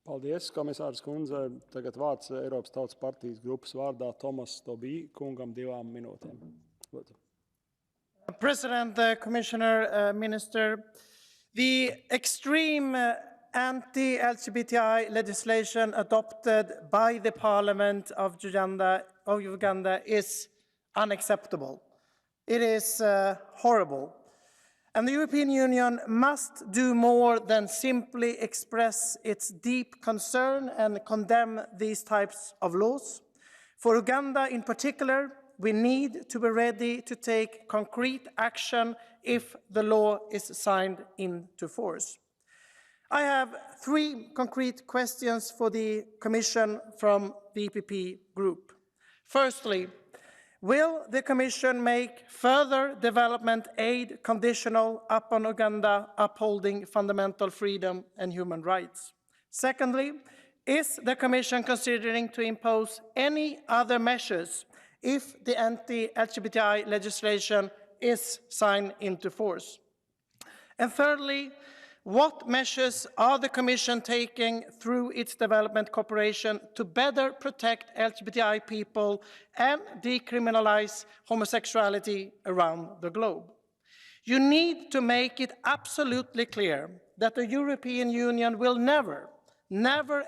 Paldies, komisārs kundze. Tagad vārds Eiropas Tautas partijas grupas vārdā Tomas Tobī kungam 2 minūtēm. Lūdzu. President, Commissioner, Minister, the extreme anti-LGBTI legislation adopted by the Parliament of Uganda is unacceptable. It is horrible. And the European Union must do more than simply express its deep concern and condemn these types of laws. For Uganda in particular, we need to be ready to take concrete action if the law is signed into force. I have 3 concrete questions for the Commission from the EPP group. Firstly, will the Commission make further development aid conditional upon Uganda upholding fundamental freedom and human rights? Secondly, is the Commission considering to impose any other measures if the anti-LGBTI legislation is signed into force? And thirdly, what measures are the Commission taking through its development cooperation to better protect LGBTI people and decriminalize homosexuality around the globe? You need to make it absolutely clear that the European Union will never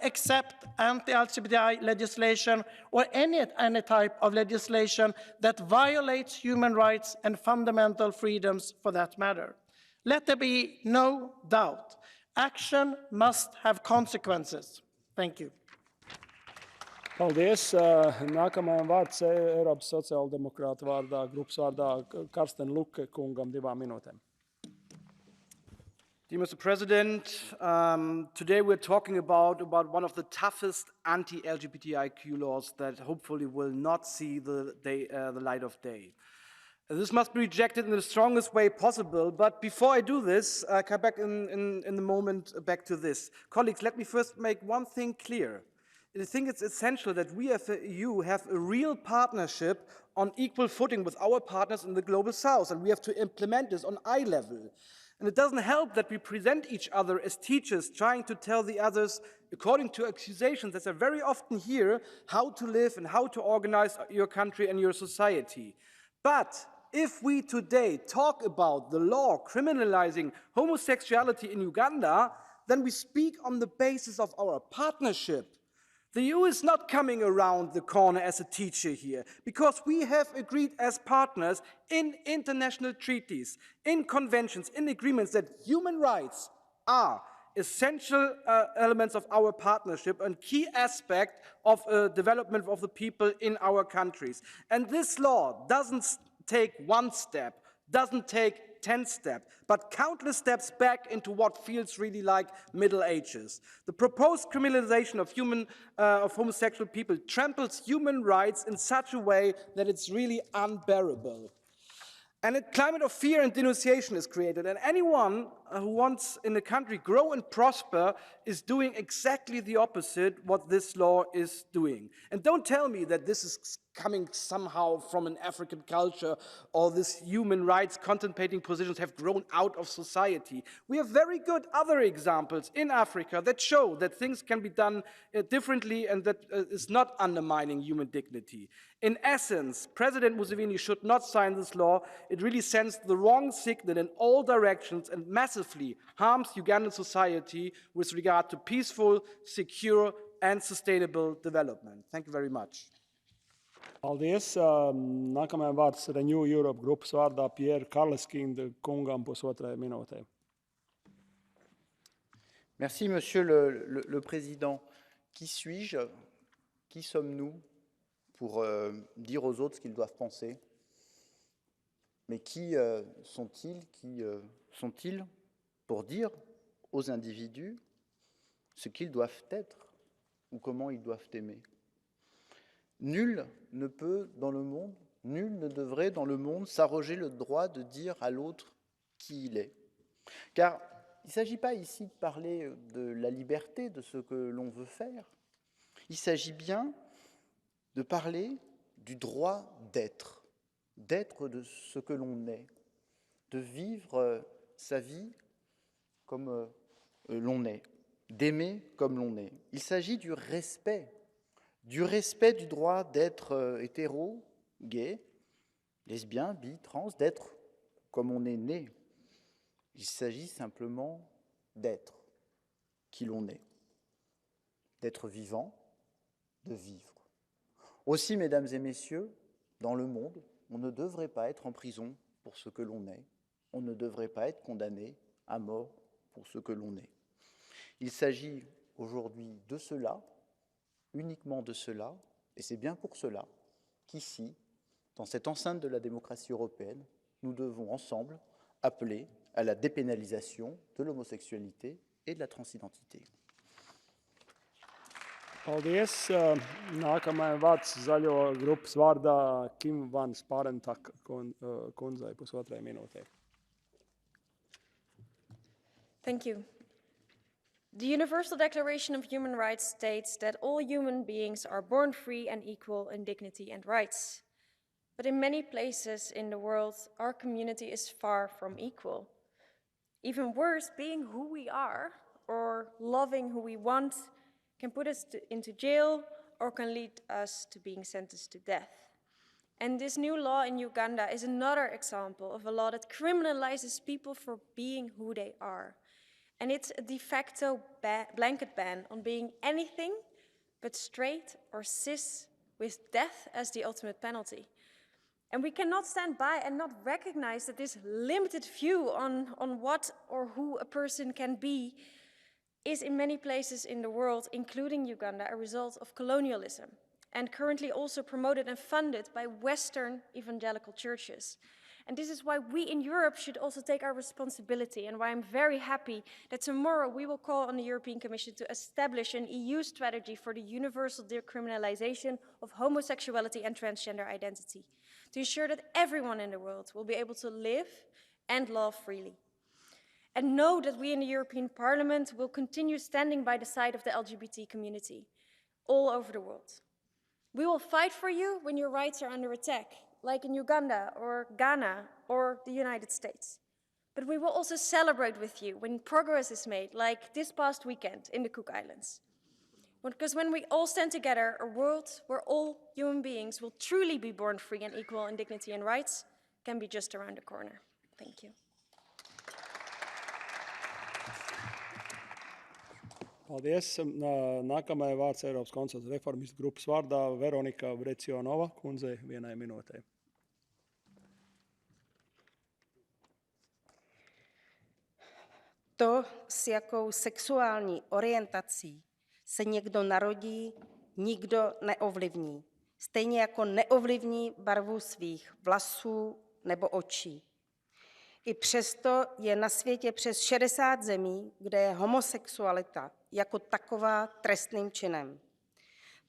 accept anti-LGBTI legislation or any type of legislation that violates human rights and fundamental freedoms for that matter. Let there be no doubt. Action must have consequences. Thank you. Paldies. Nākamajam vārds Eiropas sociāldemokrātu vārdā, grupas vārdā Karsten Luke kungam 2 minūtēm. Dear Mr. President, today we're talking about one of the toughest anti-LGBTIQ laws that hopefully will not see the light of day. This must be rejected in the strongest way possible, but before I do this, I come back in the moment back to this. Colleagues, let me first make one thing clear. I think it's essential that we as the EU have a real partnership on equal footing with our partners in the Global South, and we have to implement this on eye level. And it doesn't help that we present each other as teachers trying to tell the others, according to accusations that are very often here, how to live and how to organize your country and your society. But if we today talk about the law criminalizing homosexuality in Uganda, then we speak on the basis of our partnership. The EU is not coming around the corner as a teacher here, because we have agreed as partners in international treaties, in conventions, in agreements that human rights are essential elements of our partnership and key aspect of development of the people in our countries. And this law doesn't take 1 step, doesn't take 10 steps, but countless steps back into what feels really like Middle Ages. The proposed criminalization of homosexual people tramples human rights in such a way that it's really unbearable. And a climate of fear and denunciation is created, and anyone who wants in the country grow and prosper is doing exactly the opposite what this law is doing. And don't tell me that this is coming somehow from an African culture or this human rights contemplating positions have grown out of society. We have very good other examples in Africa that show that things can be done differently and that is not undermining human dignity. In essence, President Museveni should not sign this law. It really sends the wrong signal in all directions and massively harms Ugandan society with regard to peaceful, secure and sustainable development. Thank you very much. Paldies. Nākamajam vārds Renew Europe grupas vārdā Pierre Karleskind kungam 1,5 minūtē. Merci, Monsieur le Président. Qui suis-je? Qui sommes-nous pour dire aux autres ce qu'ils doivent penser? Mais qui sont-ils pour dire aux individus ce qu'ils doivent être ou comment ils doivent aimer? Nul ne peut dans le monde, nul ne devrait dans le monde s'arroger le droit de dire à l'autre qui il est. Car il ne s'agit pas ici de parler de la liberté, de ce que l'on veut faire. Il s'agit bien de parler du droit d'être de ce que l'on est, de vivre sa vie comme l'on est. d'aimer comme l'on est. Il s'agit du respect du droit d'être hétéro, gay, lesbien, bi, trans, d'être comme on est né. Il s'agit simplement d'être qui l'on est, d'être vivant, de vivre. Aussi, mesdames et messieurs, dans le monde, on ne devrait pas être en prison pour ce que l'on est, on ne devrait pas être condamné à mort pour ce que l'on est. Il s'agit aujourd'hui de cela, uniquement de cela, et c'est bien pour cela qu'ici, dans cette enceinte de la démocratie européenne, nous devons ensemble appeler à la dépénalisation de l'homosexualité et de la transidentité. Paldies. Nākamajai vārds zaļo grupas vārdā Kim Van Sparentak kundzei pusotrai minūtei. Thank you. The Universal Declaration of Human Rights states that all human beings are born free and equal in dignity and rights. But in many places in the world, our community is far from equal. Even worse, being who we are or loving who we want can put us into jail or can lead us to being sentenced to death. And this new law in Uganda is another example of a law that criminalizes people for being who they are. And it's a de facto blanket ban on being anything but straight or cis, with death as the ultimate penalty. And we cannot stand by and not recognize that this limited view on what or who a person can be is in many places in the world, including Uganda, a result of colonialism, and currently also promoted and funded by Western evangelical churches. And this is why we in Europe should also take our responsibility, and why I'm very happy that tomorrow we will call on the European Commission to establish an EU strategy for the universal decriminalization of homosexuality and transgender identity, to ensure that everyone in the world will be able to live and love freely. And know that we in the European Parliament will continue standing by the side of the LGBT community all over the world. We will fight for you when your rights are under attack, like in Uganda or Ghana or the United States. But we will also celebrate with you when progress is made, like this past weekend in the Cook Islands. Because when we all stand together, a world where all human beings will truly be born free and equal in dignity and rights can be just around the corner. Thank you. Paldies. Nākamajai vārds Eiropas konservatīvu reformistu grupas vārdā Veronika Vrecionova kundzei 1 minūtei. To, s jakou sexuální orientací se někdo narodí, nikdo neovlivní. Stejně jako neovlivní barvu svých vlasů nebo očí. I přesto je na světě přes 60 zemí, kde je homosexualita jako taková trestným činem.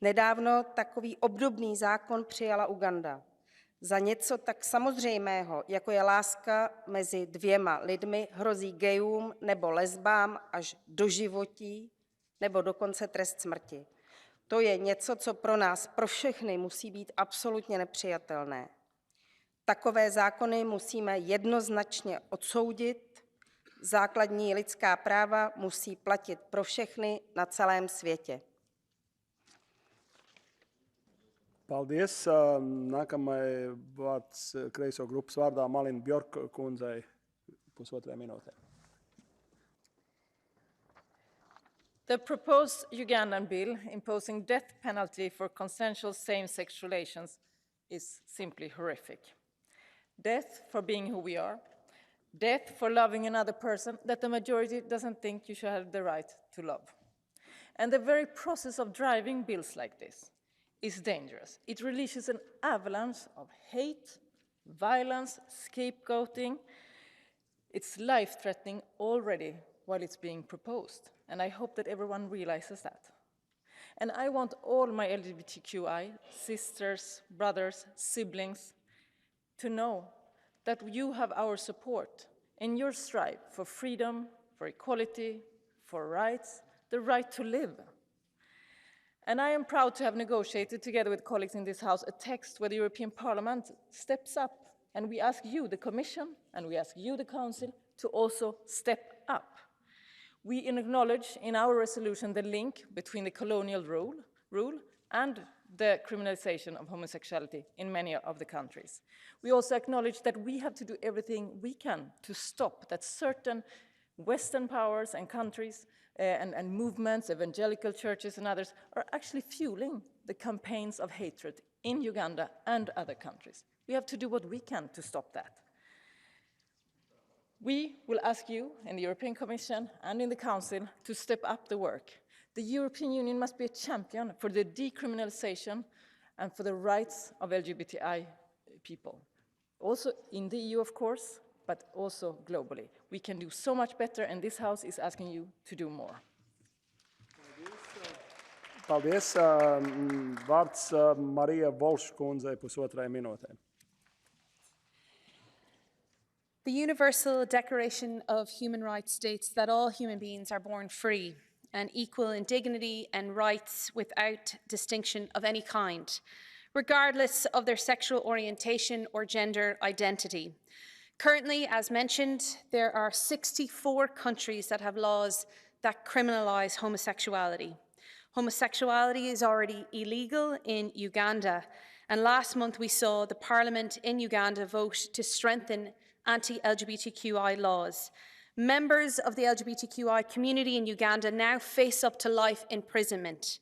Nedávno takový obdobný zákon přijala Uganda. Za něco tak samozřejmého, jako je láska mezi dvěma lidmi, hrozí gejům nebo lesbám až doživotí nebo dokonce trest smrti. To je něco, co pro nás, pro všechny, musí být absolutně nepřijatelné. Takové zákony musíme jednoznačně odsoudit. Základní lidská práva musí platit pro všechny na celém světě. Paldies. Nākamajai vārds kreiso grupas vārdā Malina Bjork kundzei 1,5 minūtei. The proposed Ugandan bill imposing death penalty for consensual same-sex relations is simply horrific. Death for being who we are, death for loving another person that the majority doesn't think you should have the right to love. And the very process of driving bills like this is dangerous. It releases an avalanche of hate, violence, scapegoating. It's life-threatening already while it's being proposed. And I hope that everyone realizes that. And I want all my LGBTQI sisters, brothers, siblings to know that you have our support in your strive for freedom, for equality, for rights, the right to live. And I am proud to have negotiated together with colleagues in this House a text where the European Parliament steps up, and we ask you, the Commission, and we ask you, the Council, to also step up. We acknowledge in our resolution the link between the colonial rule and the criminalization of homosexuality in many of the countries. We also acknowledge that we have to do everything we can to stop that certain Western powers and countries and movements, evangelical churches and others, are actually fueling the campaigns of hatred in Uganda and other countries. We have to do what we can to stop that. We will ask you in the European Commission and in the Council to step up the work. The European Union must be a champion for the decriminalization and for the rights of LGBTI people. Also in the EU, of course, but also globally. We can do so much better, and this House is asking you to do more. Paldies. Vārds Marija Volš kundzei pusotrai minūtei. The Universal Declaration of Human Rights states that all human beings are born free and equal in dignity and rights without distinction of any kind, regardless of their sexual orientation or gender identity. Currently, as mentioned, there are 64 countries that have laws that criminalize homosexuality. Homosexuality is already illegal in Uganda, and last month we saw the Parliament in Uganda vote to strengthen anti-LGBTQI laws. Members of the LGBTQI community in Uganda now face up to life imprisonment.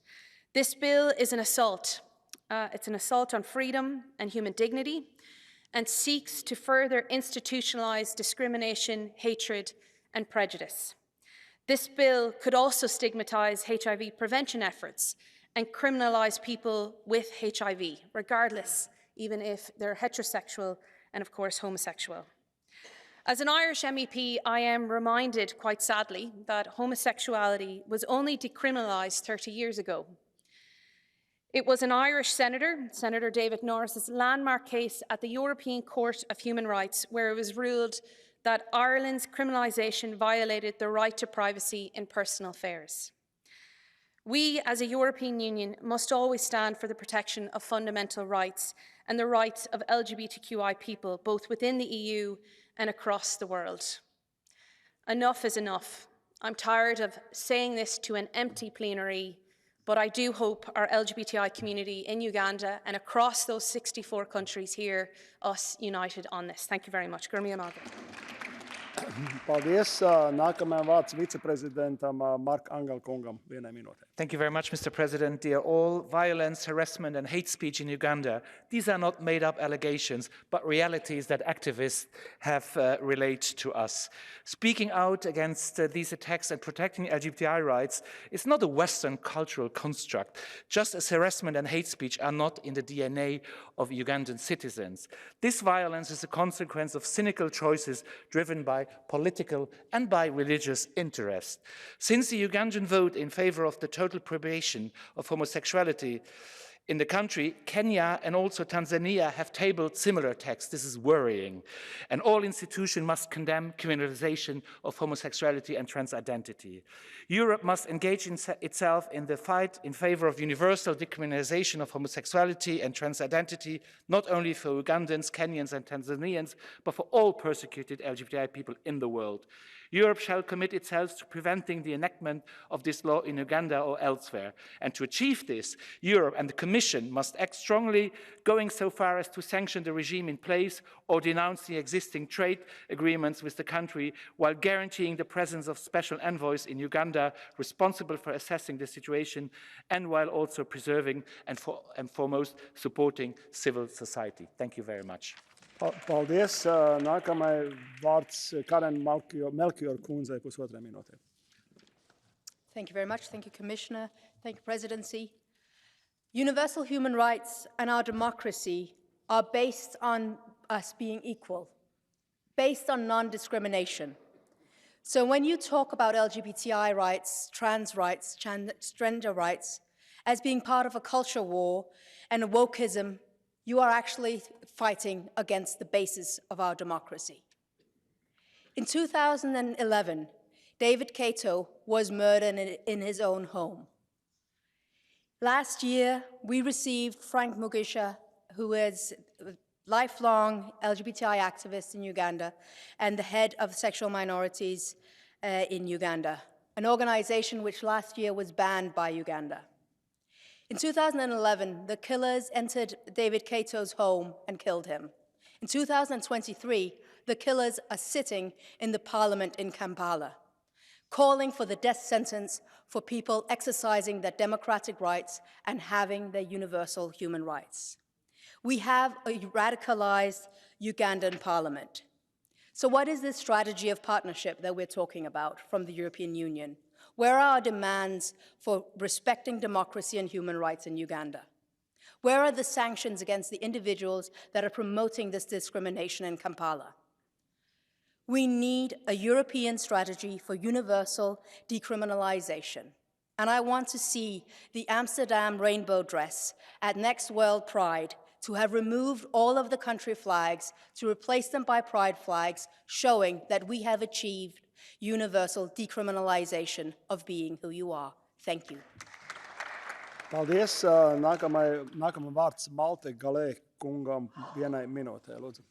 This bill is an assault. It's an assault on freedom and human dignity, and seeks to further institutionalize discrimination, hatred, and prejudice. This bill could also stigmatize HIV prevention efforts and criminalize people with HIV, regardless, even if they're heterosexual and, of course, homosexual. As an Irish MEP, I am reminded, quite sadly, that homosexuality was only decriminalised 30 years ago. It was an Irish senator, Senator David Norris's landmark case at the European Court of Human Rights, where it was ruled that Ireland's criminalisation violated the right to privacy in personal affairs. We, as a European Union, must always stand for the protection of fundamental rights and the rights of LGBTQI people, both within the EU and across the world. Enough is enough. I'm tired of saying this to an empty plenary, but I do hope our LGBTI community in Uganda and across those 64 countries hear us united on this. Thank you very much. Paldies. Nākamajam vārds viceprezidentam Mark Angel kungam. Vienai minūtei. Thank you very much, Mr. President. Dear all, violence, harassment, and hate speech in Uganda, these are not made-up allegations, but realities that activists have relayed to us. Speaking out against these attacks and protecting LGBTI rights is not a Western cultural construct, just as harassment and hate speech are not in the DNA of Ugandan citizens. This violence is a consequence of cynical choices driven by political and by religious interest. Since the Ugandan vote in favor of the total prohibition of homosexuality in the country, Kenya and also Tanzania have tabled similar texts. This is worrying. And all institutions must condemn criminalization of homosexuality and transidentity. Europe must engage itself in the fight in favor of universal decriminalization of homosexuality and transidentity, not only for Ugandans, Kenyans, and Tanzanians, but for all persecuted LGBTI people in the world. Europe shall commit itself to preventing the enactment of this law in Uganda or elsewhere. And to achieve this, Europe and the Commission must act strongly, going so far as to sanction the regime in place or denounce the existing trade agreements with the country, while guaranteeing the presence of special envoys in Uganda responsible for assessing the situation, and while also preserving and foremost supporting civil society. Thank you very much. Paldies. Nākamai vārds Karen Melchior kundzei pusotrai minūtei. Thank you very much. Thank you, Commissioner. Thank you, Presidency. Universal human rights and our democracy are based on us being equal, based on non-discrimination. So when you talk about LGBTI rights, trans rights, transgender rights, as being part of a culture war and a wokeism, you are actually fighting against the basis of our democracy. In 2011, David Kato was murdered in his own home. Last year, we received Frank Mugisha, who is a lifelong LGBTI activist in Uganda and the head of sexual minorities in Uganda. an organization which last year was banned by Uganda. In 2011, the killers entered David Kato's home and killed him. In 2023, the killers are sitting in the parliament in Kampala, calling for the death sentence for people exercising their democratic rights and having their universal human rights. We have a radicalized Ugandan parliament. So what is this strategy of partnership that we're talking about from the European Union? Where are our demands for respecting democracy and human rights in Uganda? Where are the sanctions against the individuals that are promoting this discrimination in Kampala? We need a European strategy for universal decriminalization. And I want to see the Amsterdam rainbow dress at next World Pride to have removed all of the country flags, to replace them by pride flags, showing that we have achieved universal decriminalization of being who you are. Thank you. Paldies. Nākamā vārds Malte Galē kungam 1 minūtē, lūdzu.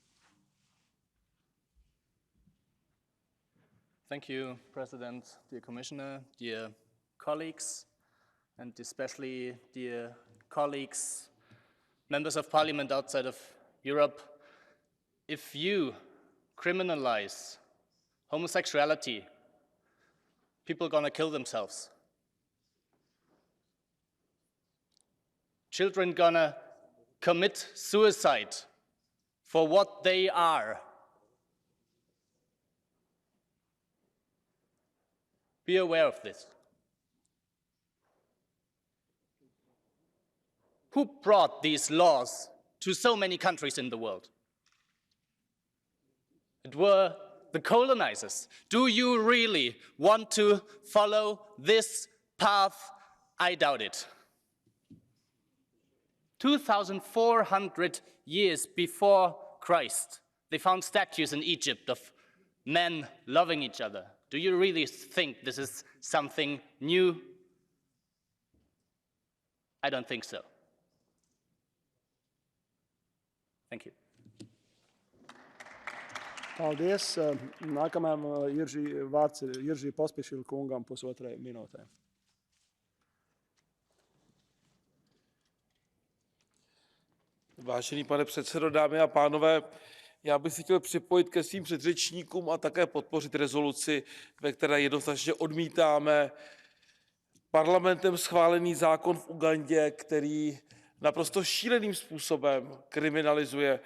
Thank you, President, dear Commissioner, dear colleagues, and especially dear colleagues, members of Parliament outside of Europe. If you criminalize homosexuality, people are gonna kill themselves. Children gonna commit suicide for what they are. Be aware of this. Who brought these laws to so many countries in the world? It were the colonizers. Do you really want to follow this path? I doubt it. 2,400 years before Christ, they found statues in Egypt of men loving each other. Do you really think this is something new? I don't think so. Thank you. Paldies. Nākamajam vārds ir Jiržī Pospišiļ kungam 1,5 minūtē. Vážený pane předsedo, dámy a pánové, já bych si chtěl připojit ke svým předřečníkům a také podpořit rezoluci, ve které jednoznačně odmítáme parlamentem schválený zákon v Ugandě, který naprosto šíleným způsobem kriminalizuje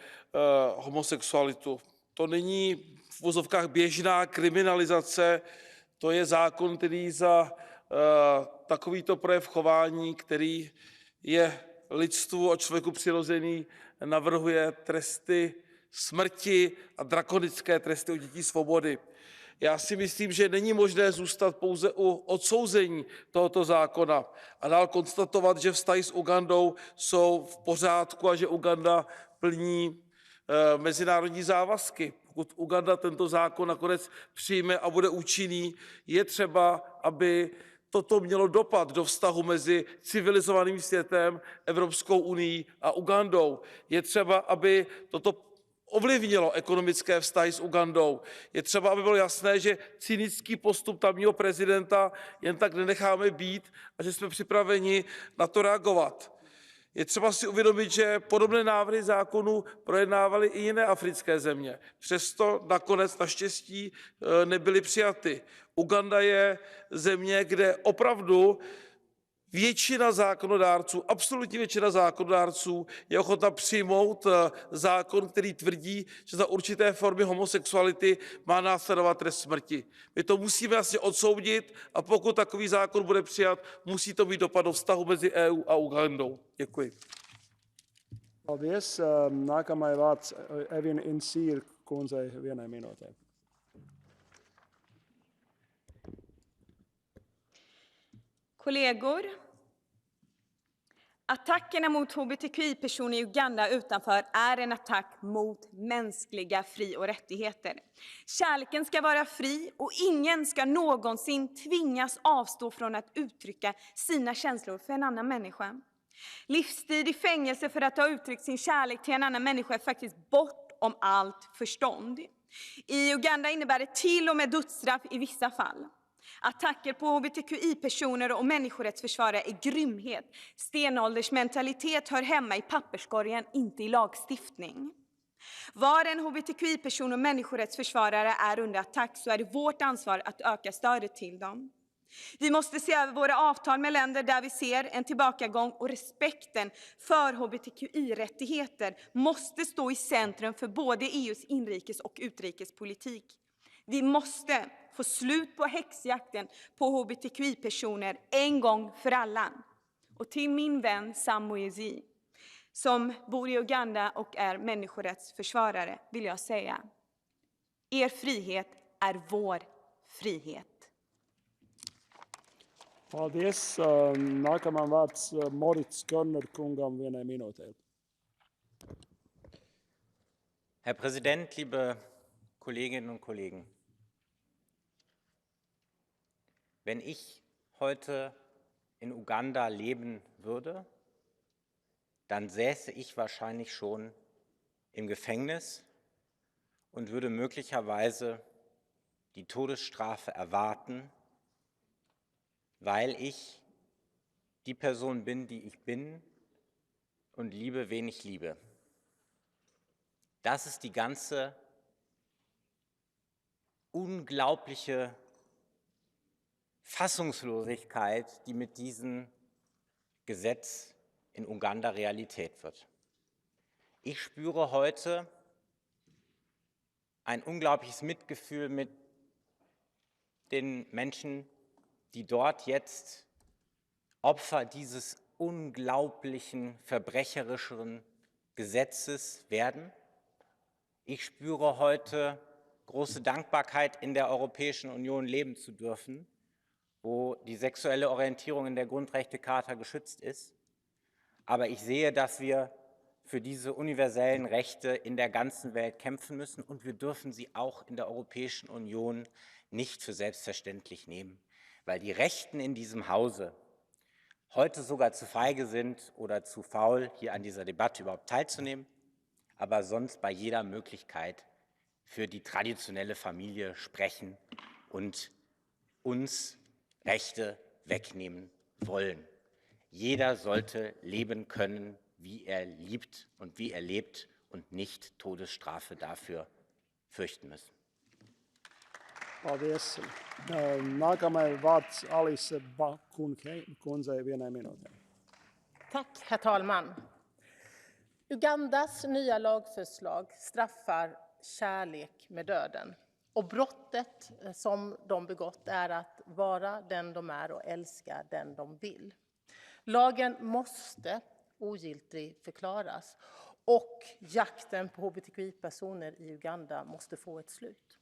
homosexualitu. To není v uvozovkách běžná kriminalizace, to je zákon, který za takovýto projev chování, který je lidstvu a člověku přirozený, navrhuje tresty smrti a drakonické tresty odnětí svobody. Já si myslím, že není možné zůstat pouze u odsouzení tohoto zákona a dál konstatovat, že vztahy s Ugandou jsou v pořádku a že Uganda plní mezinárodní závazky. Pokud Uganda tento zákon nakonec přijme a bude účinný, je třeba, aby toto mělo dopad do vztahu mezi civilizovaným světem, Evropskou unií a Ugandou. Je třeba, aby toto ovlivnilo ekonomické vztahy s Ugandou. Je třeba, aby bylo jasné, že cynický postup tamního prezidenta jen tak nenecháme být a že jsme připraveni na to reagovat. Je třeba si uvědomit, že podobné návrhy zákonů projednávaly i jiné africké země. Přesto nakonec naštěstí nebyly přijaty. Uganda je země, kde opravdu většina zákonodárců, absolutní většina zákonodárců je ochotna přijmout zákon, který tvrdí, že za určité formy homosexuality má následovat trest smrti. My to musíme jasně odsoudit a pokud takový zákon bude přijat, musí to mít dopad do vztahu mezi EU a Ugandou. Děkuji. Paldies. Nākamais vārds Evin Insīr kundzei 1 minūtē. Kollegor, attackerna mot hbtqi-personer i Uganda utanför är en attack mot mänskliga fri- och rättigheter. Kärleken ska vara fri och ingen ska någonsin tvingas avstå från att uttrycka sina känslor för en annan människa. Livstid i fängelse för att ha uttryckt sin kärlek till en annan människa är faktiskt bortom allt förstånd. I Uganda innebär det till och med dödsstraff i vissa fall. Attacker på hbtqi-personer och människorättsförsvarare är grymhet. Stenåldersmentalitet hör hemma i papperskorgen, inte i lagstiftning. Var en hbtqi-person och människorättsförsvarare är under attack så är det vårt ansvar att öka stödet till dem. Vi måste se över våra avtal med länder där vi ser en tillbakagång, och respekten för hbtqi-rättigheter måste stå i centrum för både EUs inrikes- och utrikespolitik. Vi måste få slut på häxjakten på hbtqi-personer en gång för alla. Och till min vän Samuezi, som bor i Uganda och är människorättsförsvarare, vill jag säga: er frihet är vår frihet. Paldies. Nākamā vārds Morits Körner kungam vienai minūtei. Herr Präsident, liebe Kolleginnen und Kollegen! Wenn ich heute in Uganda leben würde, dann säße ich wahrscheinlich schon im Gefängnis und würde möglicherweise die Todesstrafe erwarten, weil ich die Person bin, die ich bin und liebe, wen ich liebe. Das ist die ganze unglaubliche Fassungslosigkeit, die mit diesem Gesetz in Uganda Realität wird. Ich spüre heute ein unglaubliches Mitgefühl mit den Menschen, die dort jetzt Opfer dieses unglaublichen, verbrecherischen Gesetzes werden. Ich spüre heute große Dankbarkeit, in der Europäischen Union leben zu dürfen, wo die sexuelle Orientierung in der Grundrechtecharta geschützt ist. Aber ich sehe, dass wir für diese universellen Rechte in der ganzen Welt kämpfen müssen, und wir dürfen sie auch in der Europäischen Union nicht für selbstverständlich nehmen, weil die Rechten in diesem Hause heute sogar zu feige sind oder zu faul, hier an dieser Debatte überhaupt teilzunehmen, aber sonst bei jeder Möglichkeit für die traditionelle Familie sprechen und uns Rechte wegnehmen wollen. Jeder sollte leben können, wie er liebt und wie er lebt, und nicht Todesstrafe dafür fürchten müssen. Paldies. Nākamais vārds Alise kundzei vienai minūtei. Tack, herr talman. Ugandas nya lagförslag straffar kärlek med döden. Och brottet som de begått är att vara den de är och älska den de vill. Lagen måste ogiltig förklaras, och jakten på hbtqi-personer i Uganda måste få ett slut.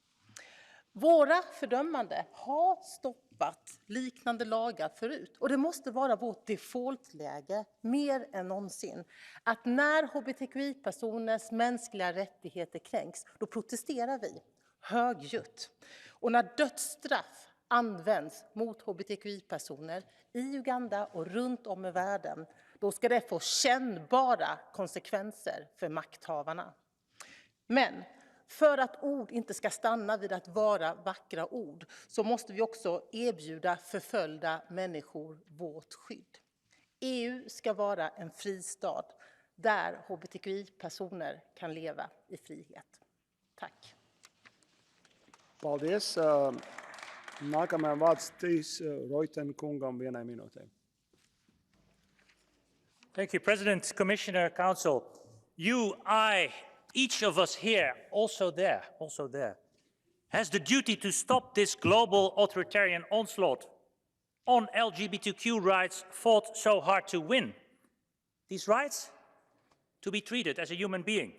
Våra fördömande har stoppat liknande lagar förut, och det måste vara vårt defaultläge mer än någonsin att när hbtqi-personers mänskliga rättigheter kränks, då protesterar vi högljutt. Och när dödsstraff används mot hbtqi-personer i Uganda och runt om i världen, då ska det få kännbara konsekvenser för makthavarna. Men för att ord inte ska stanna vid att vara vackra ord, så måste vi också erbjuda förföljda människor vårt skydd. EU ska vara en fristad där hbtqi-personer kan leva i frihet. Tack. Paldies. Nākamajam vārds Tīs Roiten kungam vienai minūtei. Thank you, President, Commissioner, Council. You, I, each of us here, also there, has the duty to stop this global authoritarian onslaught on LGBTQ rights fought so hard to win. These rights, to be treated as a human being,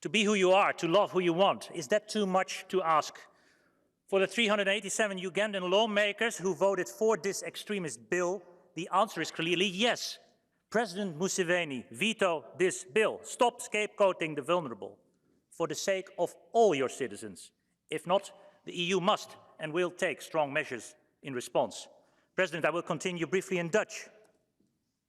to be who you are, to love who you want. Is that too much to ask? For the 387 Ugandan lawmakers who voted for this extremist bill, the answer is clearly yes. President Museveni, veto this bill. Stop scapegoating the vulnerable for the sake of all your citizens. If not, the EU must and will take strong measures in response. President, I will continue briefly in Dutch.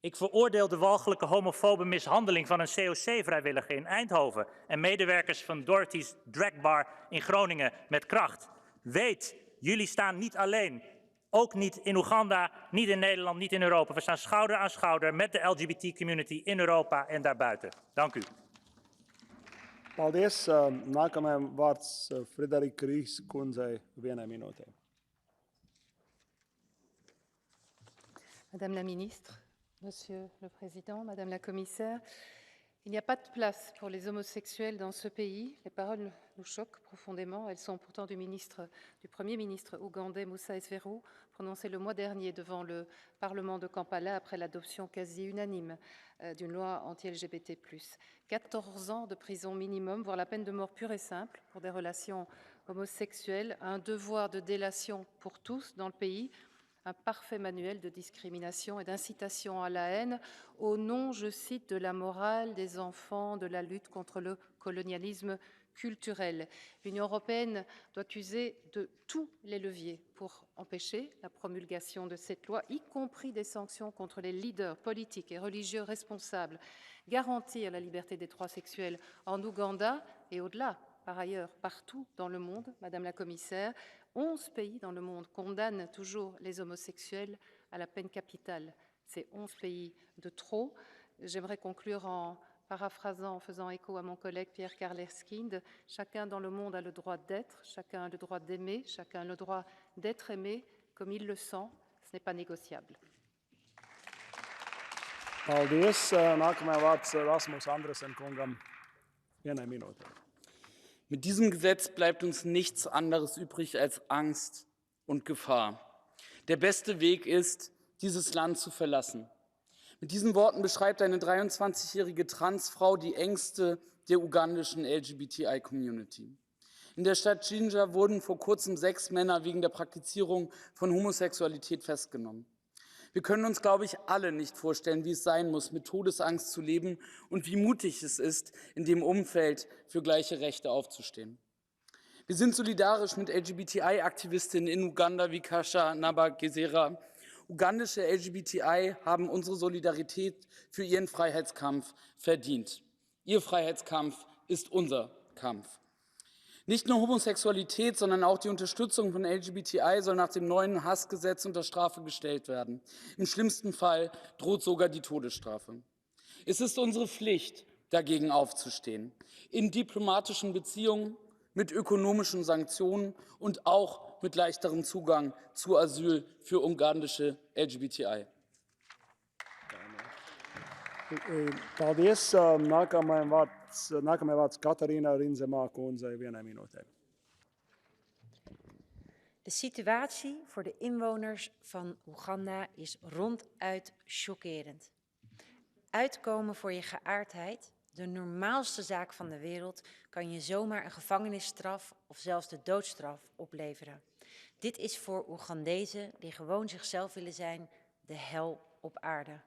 Ik veroordeel de walgelijke homofobe mishandeling van een COC-vrijwilliger in Eindhoven en medewerkers van Dorothy's Drag Bar in Groningen met kracht. Weet, jullie staan niet alleen. Ook niet in Oeganda, niet in Nederland, niet in Europa. We staan schouder aan schouder met de LGBT-community in Europa en daarbuiten. Dank u. Paldies. Nākamajam vārds Frederika Rīs kundzei 1 minūtē. Madame la Ministre, Monsieur le Président, Madame la Commissaire, il n'y a pas de place pour les homosexuels dans ce pays. Les paroles nous choquent profondément. Elles sont pourtant du Premier ministre ougandais Musa Esveru, prononcées le mois dernier devant le Parlement de Kampala après l'adoption quasi unanime d'une loi anti-LGBT+. 14 ans de prison minimum, voire la peine de mort pure et simple pour des relations homosexuelles, un devoir de délation pour tous dans le pays, un parfait manuel de discrimination et d'incitation à la haine au nom, je cite, de la morale des enfants, de la lutte contre le colonialisme culturel. L'Union européenne doit user de tous les leviers pour empêcher la promulgation de cette loi, y compris des sanctions contre les leaders politiques et religieux responsables, garantir la liberté des droits sexuels en Ouganda et au-delà. Par ailleurs, partout dans le monde, Madame la Commissaire, 11 pays dans le monde condamnent toujours les homosexuels à la peine capitale. C'est 11 pays de trop. J'aimerais conclure en paraphrasant, en faisant écho à mon collègue Pierre Karleskind. Chacun dans le monde a le droit d'être, chacun a le droit d'aimer, chacun a le droit d'être aimé comme il le sent. Ce n'est pas négociable. Paldies. Nākamajam vārds Rasmus Andresen kungam 1 minūte. Mit diesem Gesetz bleibt uns nichts anderes übrig als Angst und Gefahr. Der beste Weg ist, dieses Land zu verlassen. Mit diesen Worten beschreibt eine 23-jährige Transfrau die Ängste der ugandischen LGBTI-Community. In der Stadt Jinja wurden vor kurzem 6 Männer wegen der Praktizierung von Homosexualität festgenommen. Wir können uns, glaube ich, alle nicht vorstellen, wie es sein muss, mit Todesangst zu leben und wie mutig es ist, in dem Umfeld für gleiche Rechte aufzustehen. Wir sind solidarisch mit LGBTI-Aktivistinnen in Uganda wie Kasha Nabagesera. Ugandische LGBTI haben unsere Solidarität für ihren Freiheitskampf verdient. Ihr Freiheitskampf ist unser Kampf. Nicht nur Homosexualität, sondern auch die Unterstützung von LGBTI soll nach dem neuen Hassgesetz unter Strafe gestellt werden. Im schlimmsten Fall droht sogar die Todesstrafe. Es ist unsere Pflicht, dagegen aufzustehen. In diplomatischen Beziehungen, mit ökonomischen Sanktionen und auch mit leichterem Zugang zu Asyl für ugandische LGBTI. Paldies. Nākamajam vārds Katarīna Rinzemā kundzei 1 minūte. De situatie voor de inwoners van Oeganda is ronduit chockerend. Uitkomen voor je geaardheid, de normaalste zaak van de wereld, kan je zomaar een gevangenisstraf of zelfs de doodstraf opleveren. Dit is voor Oegandezen die gewoon zichzelf willen zijn, de hel op aarde.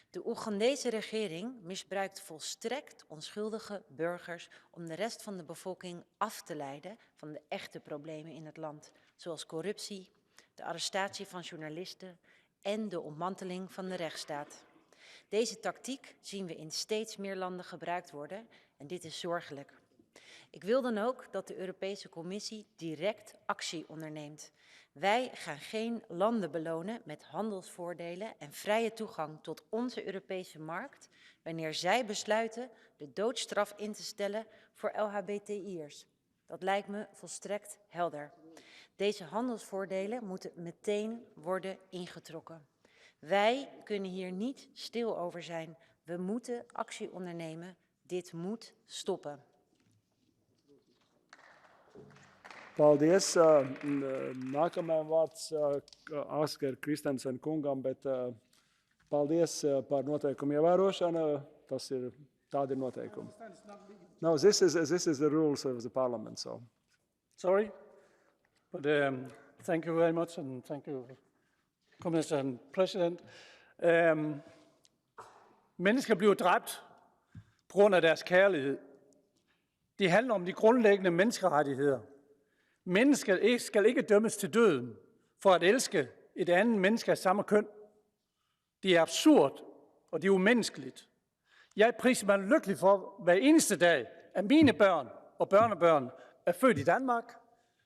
De Oegandese regering misbruikt volstrekt onschuldige burgers om de rest van de bevolking af te leiden van de echte problemen in het land, zoals corruptie, de arrestatie van journalisten en de ontmanteling van de rechtsstaat. Deze tactiek zien we in steeds meer landen gebruikt worden en dit is zorgelijk. Ik wil dan ook dat de Europese Commissie direct actie onderneemt. Wij gaan geen landen belonen met handelsvoordelen en vrije toegang tot onze Europese markt wanneer zij besluiten de doodstraf in te stellen voor LHBTI'ers. Dat lijkt me volstrekt helder. Deze handelsvoordelen moeten meteen worden ingetrokken. Wij kunnen hier niet stil over zijn. We moeten actie ondernemen. Dit moet stoppen. Paldies. Nākamajam vārds Asker Kristensen kungam, bet paldies par noteikumu ievērošanu. Tādi ir noteikumi. No, this is the rules of the parliament, so. Sorry, but thank you very much and thank you, Commissioner and President. Mennesker bliver dræbt på grund af deres kærlighed. Det handler om de grundlæggende menneskerettigheder. Mennesker skal ikke dømmes til døden for at elske et andet menneske af samme køn. Det er absurd, og det er umenneskeligt. Jeg priser mig lykkelig for hver eneste dag, at mine børn og børnebørn er født i Danmark,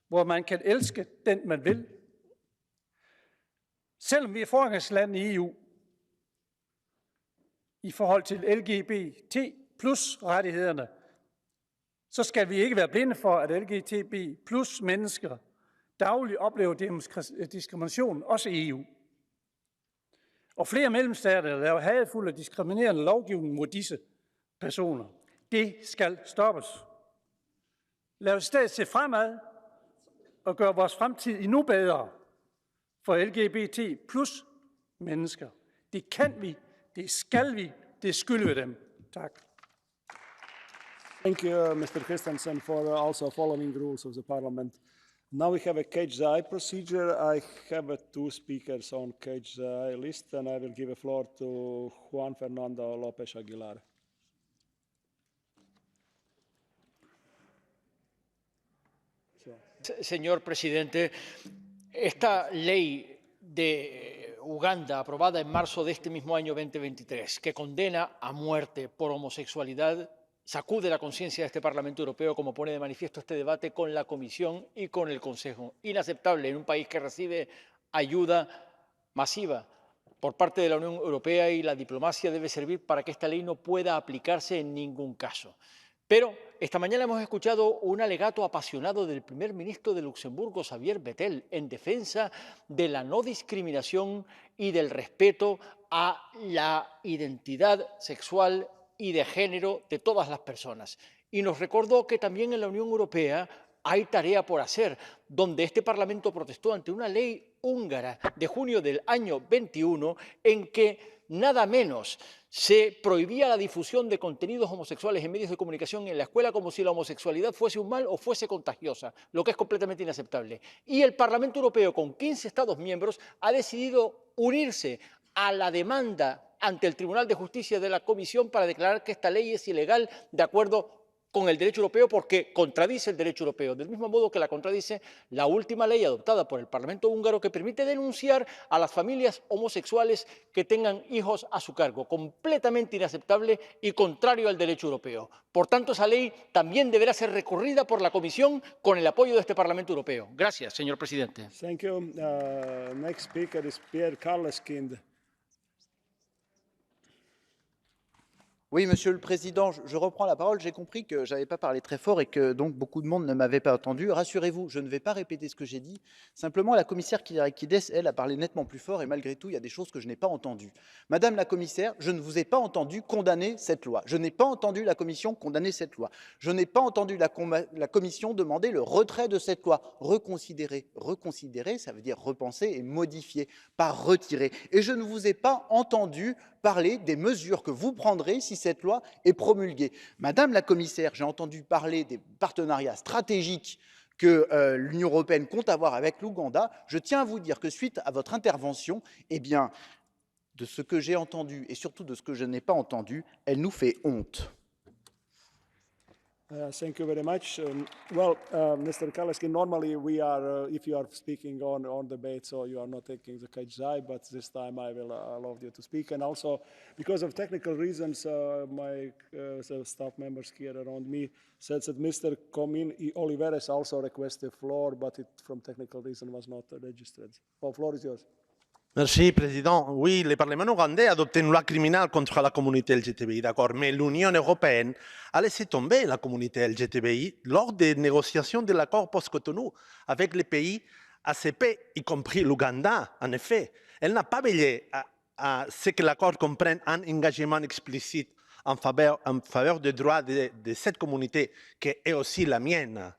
hvor man kan elske den, man vil. Selvom vi er foregangsland i EU i forhold til LGBT plus rettighederne, så skal vi ikke være blinde for, at LGTB plus mennesker dagligt oplever diskrimination, også i EU. Og flere medlemsstater laver hadefuld og diskriminerende lovgivning mod disse personer. Det skal stoppes. Lad os i stedet se fremad og gøre vores fremtid endnu bedre for LGBT plus mennesker. Det kan vi, det skal vi, det skylder vi dem. Tak. Thank you, Mr. Christensen, for also following the rules of the Parliament. Now we have a catch the eye procedure. I have two speakers on catch the eye list, and I will give a floor to Juan Fernando López Aguilar. Señor presidente, esta ley de Uganda, aprobada en marzo de este mismo año 2023, que condena a muerte por homosexualidad, sacude la conciencia de este Parlamento Europeo, como pone de manifiesto este debate con la Comisión y con el Consejo. Inaceptable en un país que recibe ayuda masiva por parte de la Unión Europea, y la diplomacia debe servir para que esta ley no pueda aplicarse en ningún caso. Pero esta mañana hemos escuchado un alegato apasionado del primer ministro de Luxemburgo, Xavier Bettel, en defensa de la no discriminación y del respeto a la identidad sexual y de género de todas las personas. Y nos recordó que también en la Unión Europea hay tarea por hacer, donde este Parlamento protestó ante una ley húngara de junio del año 21 en que nada menos se prohibía la difusión de contenidos homosexuales en medios de comunicación en la escuela, como si la homosexualidad fuese un mal o fuese contagiosa, lo que es completamente inaceptable. Y el Parlamento Europeo, con 15 Estados miembros, ha decidido unirse a la demanda ante el Tribunal de Justicia de la Comisión para declarar que esta ley es ilegal de acuerdo con el derecho europeo, porque contradice el derecho europeo, del mismo modo que la contradice la última ley adoptada por el Parlamento húngaro, que permite denunciar a las familias homosexuales que tengan hijos a su cargo, completamente inaceptable y contrario al derecho europeo. Por tanto, esa ley también deberá ser recurrida por la Comisión con el apoyo de este Parlamento Europeo. Gracias, señor presidente. Thank you. Next speaker is Pierre Karleskind. Oui, Monsieur le Président, je reprends la parole. J'ai compris que je n'avais pas parlé très fort et que donc beaucoup de monde ne m'avait pas entendu. Rassurez-vous, je ne vais pas répéter ce que j'ai dit. Simplement, la commissaire Kyriakides, elle, a parlé nettement plus fort et malgré tout, il y a des choses que je n'ai pas entendues. Madame la commissaire, je ne vous ai pas entendu condamner cette loi. Je n'ai pas entendu la Commission condamner cette loi. Je n'ai pas entendu la Commission demander le retrait de cette loi. Reconsidérer. Reconsidérer, ça veut dire repenser et modifier, pas retirer. Et je ne vous ai pas entendu parler des mesures que vous prendrez si cette loi est promulguée. Madame la commissaire, j'ai entendu parler des partenariats stratégiques que l'Union européenne compte avoir avec l'Ouganda. Je tiens à vous dire que suite à votre intervention, eh bien, de ce que j'ai entendu et surtout de ce que je n'ai pas entendu, elle nous fait honte. Thank you very much. Mr. Karleskind, normally we are, if you are speaking on debate, so you are not taking the catch the eye, but this time I will allow you to speak. And also, because of technical reasons, my staff members here around me said that Mr. Comín Oliveres also requested the floor, but it, from technical reason, was not registered. The floor is yours. Merci, Président. Oui, le Parlement ougandais a adopté une loi criminelle contre la communauté LGTBI, d'accord, mais l'Union européenne a laissé tomber la communauté LGTBI lors des négociations de l'accord post-Cotonou avec les pays ACP, y compris l'Ouganda, en effet. Elle n'a pas veillé à ce que l'accord comprenne un engagement explicite en faveur des droits de cette communauté, qui est aussi la mienne.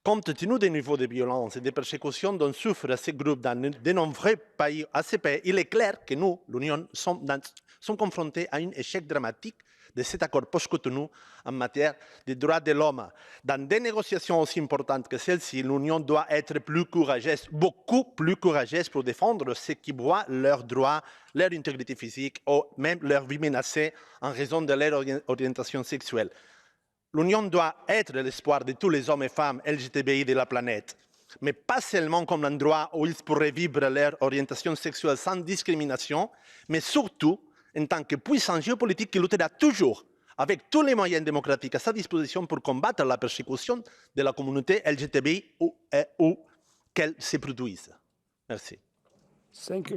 Compte tenu des niveaux de violence et de persécutions dont souffrent ces groupes dans de nombreux pays ACP, il est clair que nous, l'Union, sommes confrontés à un échec dramatique de cet accord post-Cotonou en matière de droits de l'homme. Dans des négociations aussi importantes que celle-ci, l'Union doit être plus courageuse, beaucoup plus courageuse pour défendre ceux qui voient leurs droits, leur intégrité physique ou même leur vie menacée en raison de leur orientation sexuelle. L'Union doit être l'espoir de tous les hommes et femmes LGTBI de la planète, mais pas seulement comme l'endroit où ils pourraient vivre leur orientation sexuelle sans discrimination, mais surtout en tant que puissance géopolitique qui luttera toujours avec tous les moyens démocratiques à sa disposition pour combattre la persécution de la communauté LGTBI où qu'elle se produise. Merci. Thank you.